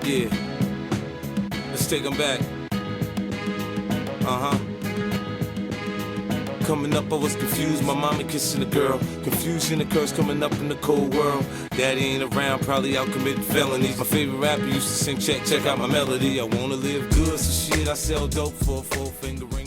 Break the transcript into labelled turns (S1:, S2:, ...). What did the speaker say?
S1: Yeah. Let's take them back. Coming up, I was confused. My mama kissing a girl. Confusion occurs coming up in the cold world. Daddy ain't around, probably out committing felonies. My favorite rapper used to sing, check out my melody. I wanna live good, so shit, I sell dope for a 4-finger ring.